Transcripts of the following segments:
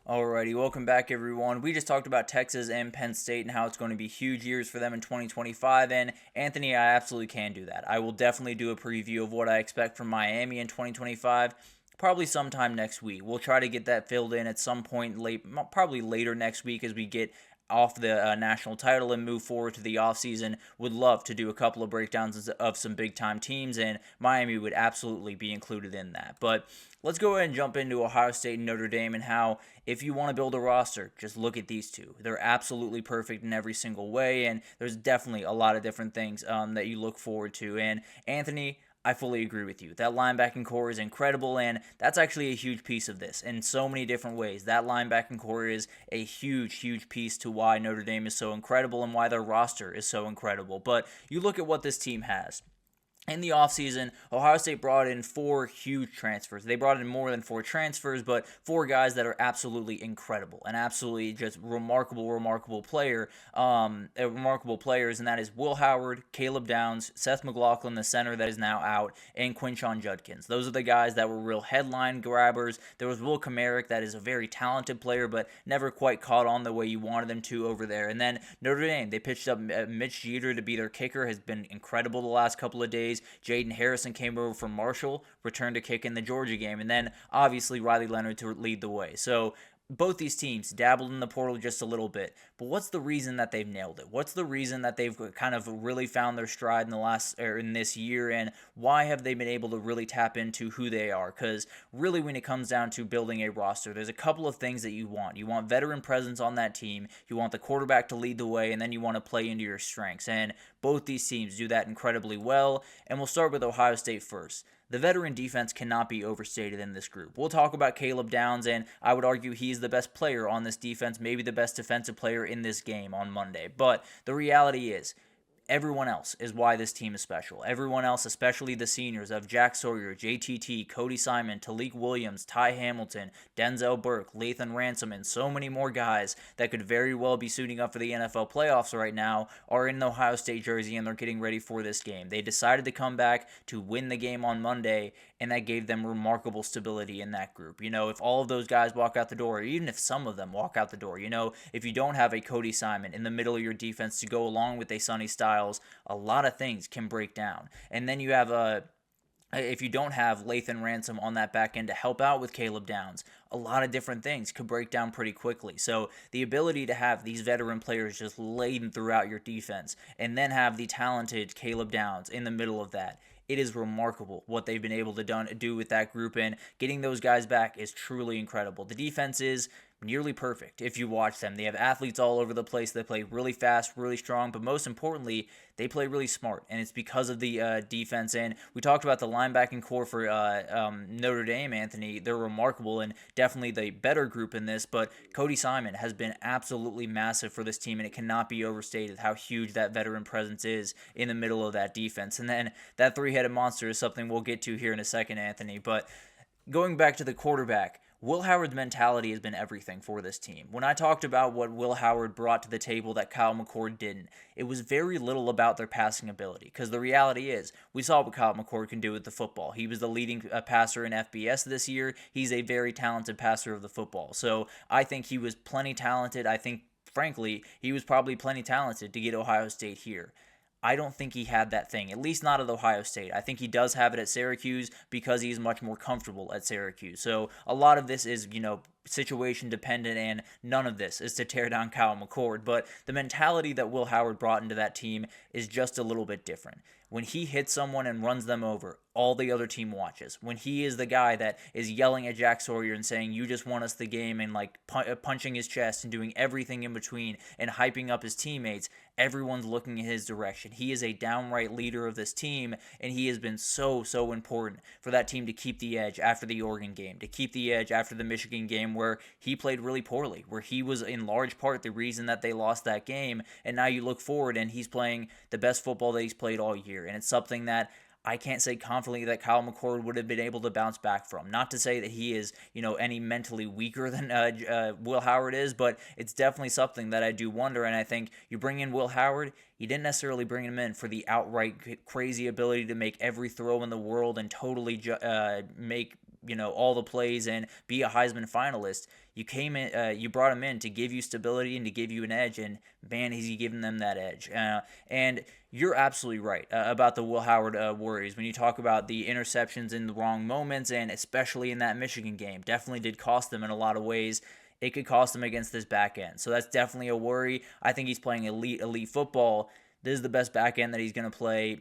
Alrighty, welcome back everyone. We just talked about Texas and Penn State and how it's going to be huge years for them in 2025, and Anthony, I absolutely can do that. I will definitely do a preview of what I expect from Miami in 2025, probably sometime next week. We'll try to get that filled in at some point late, probably later next week as we get off the national title and move forward to the offseason. Would love to do a couple of breakdowns of some big-time teams, and Miami would absolutely be included in that. But let's go ahead and jump into Ohio State and Notre Dame and how, if you want to build a roster, just look at these two. They're absolutely perfect in every single way, and there's definitely a lot of different things that you look forward to. And Anthony, I fully agree with you. That linebacking core is incredible, and that's actually a huge piece of this in so many different ways. That linebacking core is a huge, huge piece to why Notre Dame is so incredible and why their roster is so incredible. But you look at what this team has. In the offseason, Ohio State brought in 4 huge transfers. They brought in more than 4 transfers, but 4 guys that are absolutely incredible and absolutely just remarkable players, and that is Will Howard, Caleb Downs, Seth McLaughlin, the center that is now out, and Quinshon Judkins. Those are the guys that were real headline grabbers. There was Will Kamarick, that is a very talented player, but never quite caught on the way you wanted them to over there. And then Notre Dame, they pitched up Mitch Jeter to be their kicker, has been incredible the last couple of days. Jaden Harrison came over from Marshall, returned to kick in the Georgia game, and then obviously Riley Leonard to lead the way. So both these teams dabbled in the portal just a little bit, but what's the reason that they've nailed it? What's the reason that they've kind of really found their stride in this year, and why have they been able to really tap into who they are? Because really, when it comes down to building a roster, there's a couple of things that you want. You want veteran presence on that team, you want the quarterback to lead the way, and then you want to play into your strengths. And both these teams do that incredibly well. And we'll start with Ohio State first. The veteran defense cannot be overstated in this group. We'll talk about Caleb Downs, and I would argue he's the best player on this defense, maybe the best defensive player in this game on Monday. But the reality is, everyone else is why this team is special. Everyone else, especially the seniors of Jack Sawyer, JTT, Cody Simon, Talik Williams, Ty Hamilton, Denzel Burke, Lathan Ransom, and so many more guys that could very well be suiting up for the NFL playoffs right now are in the Ohio State jersey, and they're getting ready for this game. They decided to come back to win the game on Monday, and that gave them remarkable stability in that group. You know, if all of those guys walk out the door, or even if some of them walk out the door, you know, if you don't have a Cody Simon in the middle of your defense to go along with a Sonny Styles, a lot of things can break down. And then you have if you don't have Lathan Ransom on that back end to help out with Caleb Downs, a lot of different things could break down pretty quickly. So the ability to have these veteran players just laden throughout your defense, and then have the talented Caleb Downs in the middle of that, it is remarkable what they've been able to do with that group, and getting those guys back is truly incredible. The defense is nearly perfect if you watch them. They have athletes all over the place. They play really fast, really strong, but most importantly, they play really smart, and it's because of the defense. And we talked about the linebacking core for Notre Dame, Anthony. They're remarkable and definitely the better group in this, but Cody Simon has been absolutely massive for this team, and it cannot be overstated how huge that veteran presence is in the middle of that defense. And then that three-headed monster is something we'll get to here in a second, Anthony. But going back to the quarterback, Will Howard's mentality has been everything for this team. When I talked about what Will Howard brought to the table that Kyle McCord didn't, it was very little about their passing ability, because the reality is, we saw what Kyle McCord can do with the football. He was the leading passer in FBS this year. He's a very talented passer of the football. So I think he was plenty talented. I think, frankly, he was probably plenty talented to get Ohio State here. I don't think he had that thing, at least not at Ohio State. I think he does have it at Syracuse because he's much more comfortable at Syracuse. So a lot of this is, situation dependent, and none of this is to tear down Kyle McCord. But the mentality that Will Howard brought into that team is just a little bit different. When he hits someone and runs them over, all the other team watches. When he is the guy that is yelling at Jack Sawyer and saying, "You just won us the game," and punching his chest and doing everything in between and hyping up his teammates, everyone's looking in his direction. He is a downright leader of this team, and he has been so important for that team to keep the edge after the Oregon game, to keep the edge after the Michigan game where he played really poorly, where he was in large part the reason that they lost that game. And now you look forward and he's playing the best football that he's played all year. And it's something that I can't say confidently that Kyle McCord would have been able to bounce back from. Not to say that he is, any mentally weaker than Will Howard is, but it's definitely something that I do wonder. And I think you bring in Will Howard, you didn't necessarily bring him in for the outright crazy ability to make every throw in the world and totally make all the plays and be a Heisman finalist. You brought him in to give you stability and to give you an edge, and man, is he giving them that edge. And you're absolutely right about the Will Howard worries when you talk about the interceptions in the wrong moments, and especially in that Michigan game. Definitely did cost them in a lot of ways. It could cost them against this back end. So that's definitely a worry. I think he's playing elite football. This is the best back end that he's going to play.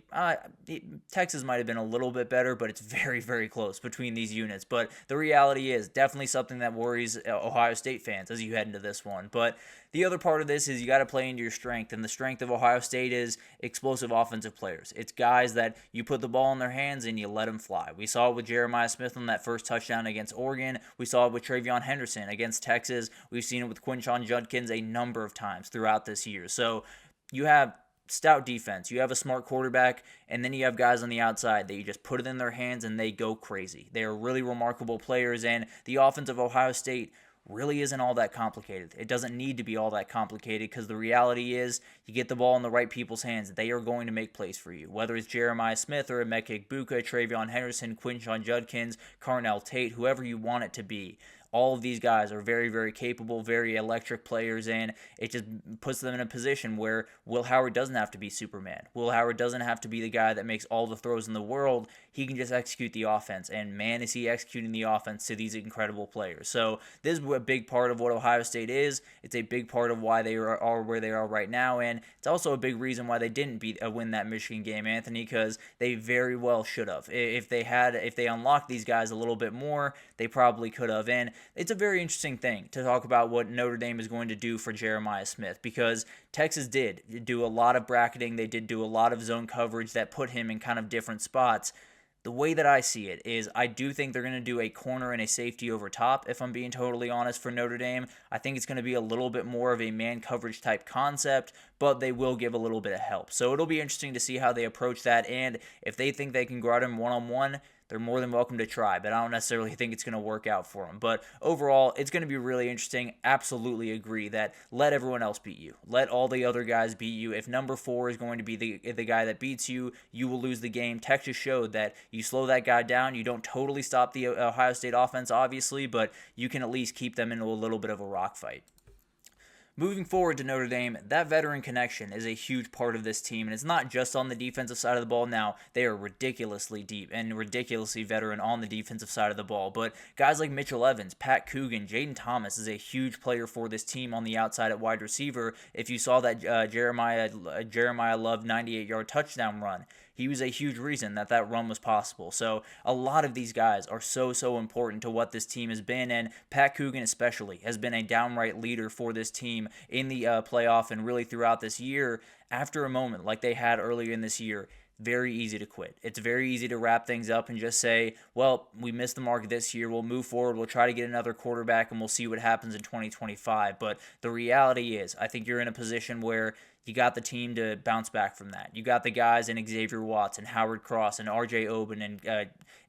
Texas might have been a little bit better, but it's very, very close between these units. But the reality is definitely something that worries Ohio State fans as you head into this one. But the other part of this is you got to play into your strength, and the strength of Ohio State is explosive offensive players. It's guys that you put the ball in their hands and you let them fly. We saw it with Jeremiah Smith on that first touchdown against Oregon. We saw it with Travion Henderson against Texas. We've seen it with Quinshon Judkins a number of times throughout this year. So you have stout defense, you have a smart quarterback, and then you have guys on the outside that you just put it in their hands and they go crazy. They are really remarkable players, and the offense of Ohio State really isn't all that complicated. It doesn't need to be all that complicated because the reality is you get the ball in the right people's hands, they are going to make plays for you. Whether it's Jeremiah Smith or Emeka Egbuka, Travion Henderson, Quinshon Judkins, Carnell Tate, whoever you want it to be. All of these guys are very, very capable, very electric players, and it just puts them in a position where Will Howard doesn't have to be Superman. Will Howard doesn't have to be the guy that makes all the throws in the world. He can just execute the offense, and man, is he executing the offense to these incredible players. So this is a big part of what Ohio State is. It's a big part of why they are where they are right now, and it's also a big reason why they didn't win that Michigan game, Anthony, because they very well should have. If they unlocked these guys a little bit more, they probably could have. And it's a very interesting thing to talk about what Notre Dame is going to do for Jeremiah Smith, because Texas did do a lot of bracketing. They did do a lot of zone coverage that put him in kind of different spots. The way that I see it is I do think they're going to do a corner and a safety over top, if I'm being totally honest, for Notre Dame. I think it's going to be a little bit more of a man coverage type concept, but they will give a little bit of help. So it'll be interesting to see how they approach that, and if they think they can guard him one-on-one, they're more than welcome to try, but I don't necessarily think it's going to work out for them. But overall, it's going to be really interesting. Absolutely agree that let everyone else beat you. Let all the other guys beat you. If number 4 is going to be the guy that beats you, you will lose the game. Texas showed that you slow that guy down. You don't totally stop the Ohio State offense, obviously, but you can at least keep them into a little bit of a rock fight. Moving forward to Notre Dame, that veteran connection is a huge part of this team, and it's not just on the defensive side of the ball. Now, they are ridiculously deep and ridiculously veteran on the defensive side of the ball, but guys like Mitchell Evans, Pat Coogan, Jaden Thomas is a huge player for this team on the outside at wide receiver. If you saw that Jeremiah Love 98-yard touchdown run, he was a huge reason that run was possible. So a lot of these guys are so important to what this team has been, and Pat Coogan especially has been a downright leader for this team in the playoff and really throughout this year. After a moment like they had earlier in this year, very easy to quit. It's very easy to wrap things up and just say, well, we missed the mark this year. We'll move forward. We'll try to get another quarterback, and we'll see what happens in 2025. But the reality is, I think you're in a position where you got the team to bounce back from that. You got the guys in Xavier Watts and Howard Cross and R.J. Oben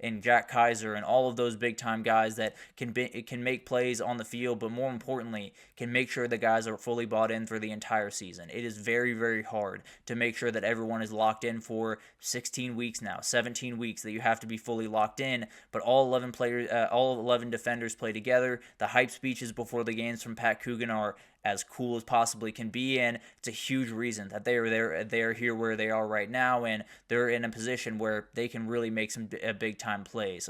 and Jack Kaiser and all of those big-time guys that can make plays on the field, but more importantly, can make sure the guys are fully bought in for the entire season. It is very, very hard to make sure that everyone is locked in for 16 weeks now, 17 weeks that you have to be fully locked in, but all 11 defenders play together. The hype speeches before the games from Pat Coogan are as cool as possibly can be, and it's a huge reason that they are here where they are right now, and they're in a position where they can really make some big time plays.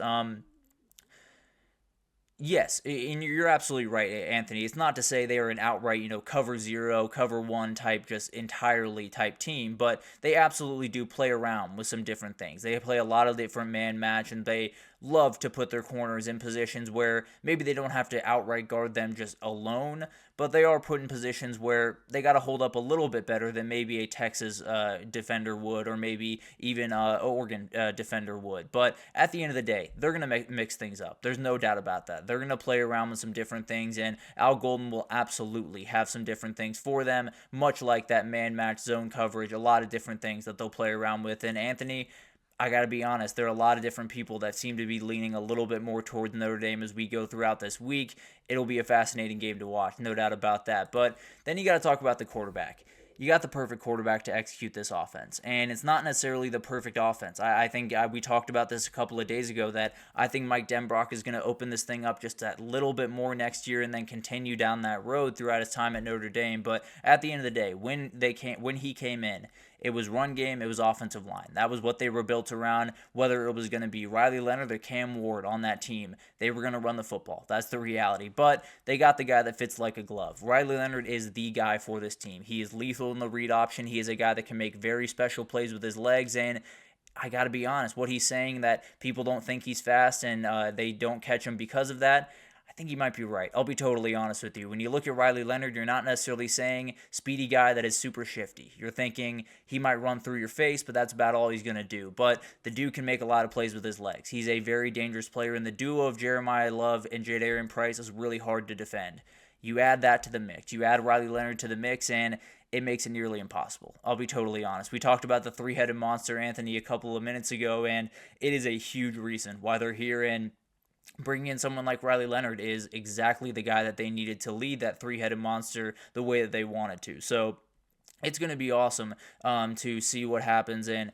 Yes, and you're absolutely right, Anthony. It's not to say they are an outright, cover 0, cover 1 type, just entirely type team, but they absolutely do play around with some different things. They play a lot of different man match, and they love to put their corners in positions where maybe they don't have to outright guard them just alone, but they are put in positions where they got to hold up a little bit better than maybe a Texas defender would, or maybe even an Oregon defender would. But at the end of the day, they're going to mix things up. There's no doubt about that. They're going to play around with some different things, and Al Golden will absolutely have some different things for them, much like that man match, zone coverage, a lot of different things that they'll play around with. And Anthony, I got to be honest, there are a lot of different people that seem to be leaning a little bit more towards Notre Dame as we go throughout this week. It'll be a fascinating game to watch, no doubt about that. But then you got to talk about the quarterback. you got the perfect quarterback to execute this offense. And it's not necessarily the perfect offense. I think we talked about this a couple of days ago that I think Mike Denbrock is going to open this thing up just a little bit more next year and then continue down that road throughout his time at Notre Dame. But at the end of the day, when he came in, it was run game, it was offensive line. That was what they were built around, whether it was going to be Riley Leonard or Cam Ward on that team. They were going to run the football. That's the reality. But they got the guy that fits like a glove. Riley Leonard is the guy for this team. He is lethal in the read option. He is a guy that can make very special plays with his legs, and I got to be honest, what he's saying that people don't think he's fast and they don't catch him because of that, I think he might be right. I'll be totally honest with you. When you look at Riley Leonard, you're not necessarily saying speedy guy that is super shifty. You're thinking he might run through your face, but that's about all he's going to do. But the dude can make a lot of plays with his legs. He's a very dangerous player, and the duo of Jeremiah Love and Jadarian Price is really hard to defend. You add that to the mix. You add Riley Leonard to the mix, and it makes it nearly impossible. I'll be totally honest. We talked about the three-headed monster, Anthony, a couple of minutes ago, and it is a huge reason why they're here, and bringing in someone like Riley Leonard is exactly the guy that they needed to lead that three-headed monster the way that they wanted to. So it's going to be awesome to see what happens. And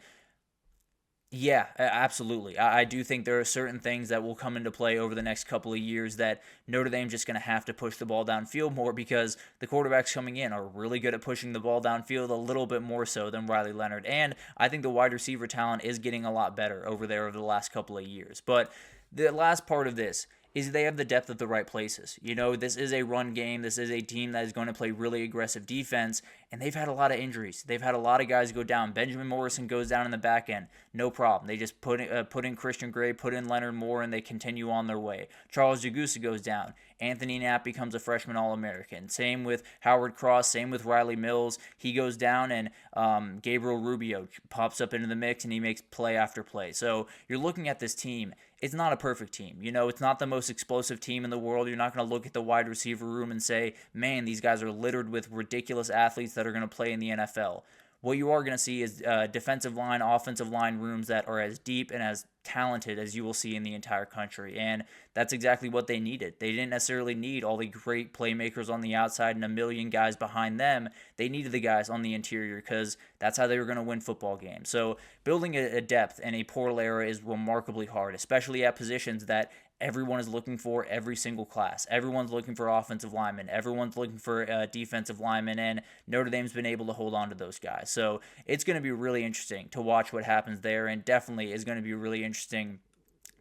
yeah, absolutely. I do think there are certain things that will come into play over the next couple of years that Notre Dame's just going to have to push the ball downfield more because the quarterbacks coming in are really good at pushing the ball downfield a little bit more so than Riley Leonard. And I think the wide receiver talent is getting a lot better over there over the last couple of years. But the last part of this is they have the depth at the right places. You know, this is a run game. This is a team that is going to play really aggressive defense, and they've had a lot of injuries. They've had a lot of guys go down. Benjamin Morrison goes down in the back end. No problem. They just put in Christian Gray, put in Leonard Moore, and they continue on their way. Charles Jagusa goes down. Anthony Knapp becomes a freshman All-American. Same with Howard Cross. Same with Riley Mills. He goes down, and Gabriel Rubio pops up into the mix, and he makes play after play. So you're looking at this team. It's not a perfect team. You know, it's not the most explosive team in the world. You're not going to look at the wide receiver room and say, man, these guys are littered with ridiculous athletes that are going to play in the NFL. What you are going to see is defensive line, offensive line rooms that are as deep and as talented as you will see in the entire country. And that's exactly what they needed. They didn't necessarily need all the great playmakers on the outside and a million guys behind them. They needed the guys on the interior because that's how they were going to win football games. So building a depth in a portal era is remarkably hard, especially at positions that everyone is looking for every single class. Everyone's looking for offensive linemen. Everyone's looking for defensive linemen, and Notre Dame's been able to hold on to those guys. So it's going to be really interesting to watch what happens there, and definitely is going to be really interesting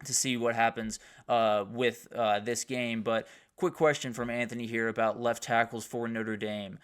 to see what happens with this game. But quick question from Anthony here about left tackles for Notre Dame.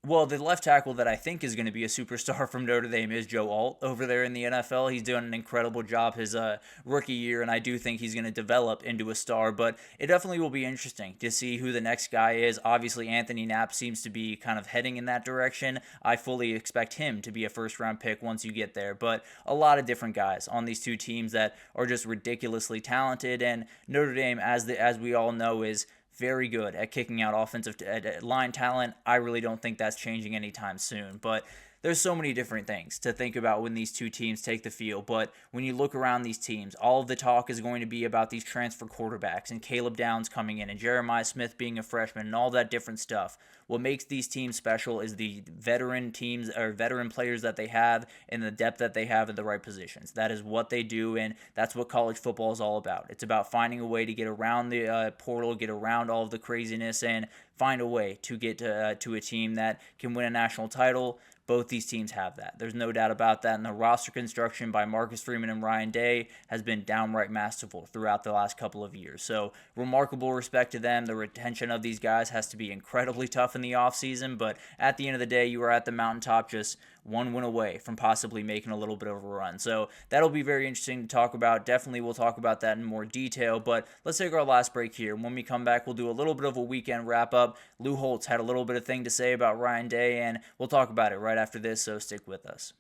Well, the left tackle that I think is going to be a superstar from Notre Dame is Joe Alt over there in the NFL. He's doing an incredible job his rookie year, and I do think he's going to develop into a star. But it definitely will be interesting to see who the next guy is. Obviously, Anthony Knapp seems to be kind of heading in that direction. I fully expect him to be a first-round pick once you get there. But a lot of different guys on these two teams that are just ridiculously talented. And Notre Dame, as we all know, is very good at kicking out offensive line talent. I really don't think that's changing anytime soon. But there's so many different things to think about when these two teams take the field. But when you look around these teams, all of the talk is going to be about these transfer quarterbacks and Caleb Downs coming in and Jeremiah Smith being a freshman and all that different stuff. What makes these teams special is the veteran teams or veteran players that they have and the depth that they have at the right positions. That is what they do, and that's what college football is all about. It's about finding a way to get around the portal, get around all of the craziness, and find a way to get to a team that can win a national title. Both these teams have that. There's no doubt about that. And the roster construction by Marcus Freeman and Ryan Day has been downright masterful throughout the last couple of years. So remarkable respect to them. The retention of these guys has to be incredibly tough in the offseason. But at the end of the day, you are at the mountaintop just one win away from possibly making a little bit of a run. So that'll be very interesting to talk about. Definitely we'll talk about that in more detail. But let's take our last break here. When we come back, we'll do a little bit of a weekend wrap-up. Lou Holtz had a little bit of thing to say about Ryan Day, and we'll talk about it right after this, so stick with us.